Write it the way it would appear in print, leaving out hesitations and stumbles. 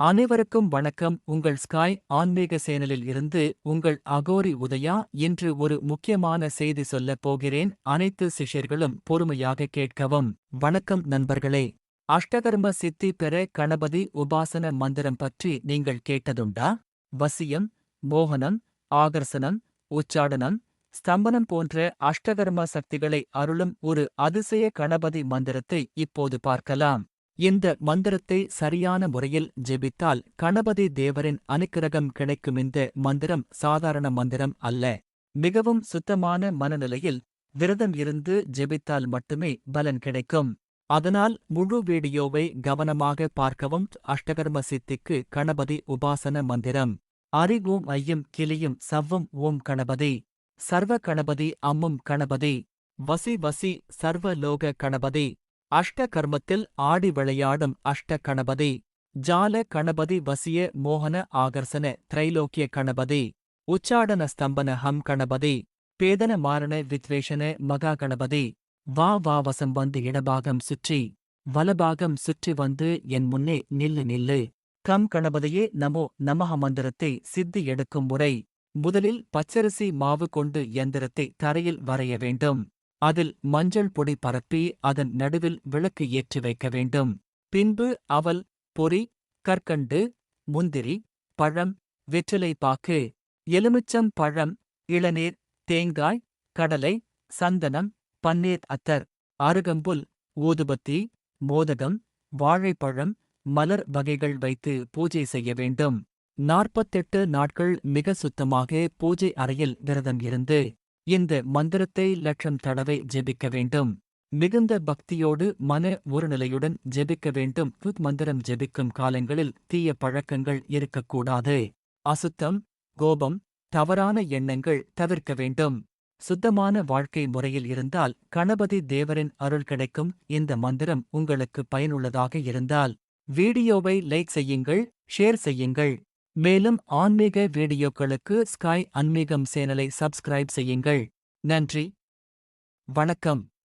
அனைவருக்கும் வணக்கம். உங்கள் ஸ்காய் ஆன்மீக சேனலில் இருந்து உங்கள் அகோரி உதயா. இன்று ஒரு முக்கியமான செய்தி சொல்லப் போகிறேன். அனைத்து சிஷ்யர்களும் பொறுமையாக கேட்கவும். வணக்கம் நண்பர்களே. அஷ்டகர்ம சித்தி பெற கணபதி உபாசன மந்திரம் பற்றி நீங்கள் கேட்டதுண்டா? வசியம், மோகனம், ஆகர்ஷனம், உச்சாடனம், ஸ்தம்பனம் போன்ற அஷ்டகர்ம சக்திகளை அருளும் ஒரு அதிசய கணபதி மந்திரத்தை இப்போது பார்க்கலாம். இந்த மந்திரத்தை சரியான முறையில் ஜெபித்தால் கணபதி தேவரின் அனுக்கிரகம் கிடைக்கும். இந்த மந்திரம் சாதாரண மந்திரம் அல்ல. மிகவும் சுத்தமான மனநிலையில் விரதம் இருந்து ஜெபித்தால் மட்டுமே பலன் கிடைக்கும். அதனால் முழு வீடியோவை கவனமாக பார்க்கவும். அஷ்டகர்ம சித்திக்கு கணபதி உபாசன மந்திரம். அரி ஓம் ஐயும் கிளியும் சவ்வும் ஓம் கணபதி. சர்வ கணபதி அம்மும் கணபதி. வசி வசி சர்வ லோக கணபதி. அஷ்ட கர்மத்தில் ஆடி விளையாடும் அஷ்ட கணபதி. ஜால கணபதி வசிய மோகன ஆகர்ஷன திரைலோக்கிய கணபதி. உச்சாடன ஸ்தம்பன ஹம் கணபதி. பேதன மாரண வித்வேஷன மகா கணபதி. வா வா வசம் வந்து இடபாகம் சுற்றி வலபாகம் சுற்றி வந்து என் முன்னே நில்லு நில்லு. கம் கணபதியே நமோ நமஹ மந்திரத்தை சித்தி எடுக்கும் முறை. முதலில் பச்சரிசி மாவு கொண்டு யந்திரத்தை தரையில் வரைய வேண்டும். அதில் மஞ்சள் பொடி பரப்பி அதன் நடுவில் விளக்கு ஏற்றி வைக்க வேண்டும். பின்பு அவல், பொரி, கற்கண்டு, முந்திரி, பழம், வெற்றிலை பாக்கு, எலுமிச்சம் பழம், இளநீர், தேங்காய், கடலை, சந்தனம், பன்னீர் அத்தர், அருகம்புல், ஊதுபத்தி, மோதகம், வாழைப்பழம், மலர் வகைகள் வைத்து பூஜை செய்ய வேண்டும். 48 நாட்கள் மிக சுத்தமாக பூஜை அறையில் விரதம் இருந்து இந்த மந்திரத்தை லட்சம் தடவை ஜெபிக்க வேண்டும். மிகுந்த பக்தியோடு மன ஒருநிலையுடன் ஜெபிக்க வேண்டும். மந்திரம் ஜெபிக்கும் காலங்களில் தீய பழக்கங்கள் இருக்கக்கூடாது. அசுத்தம், கோபம், தவறான எண்ணங்கள் தவிர்க்க வேண்டும். சுத்தமான வாழ்க்கை முறையில் இருந்தால் கணபதி தேவரின் அருள் கிடைக்கும். இந்த மந்திரம் உங்களுக்கு பயனுள்ளதாக இருந்தால் வீடியோவை லைக் செய்யுங்கள், ஷேர் செய்யுங்கள். மேலும் ஆன்மீக வீடியோக்களுக்கு ஸ்காய் ஆன்மீகம் சேனலை சப்ஸ்கிரைப் செய்யுங்கள். நன்றி, வணக்கம்.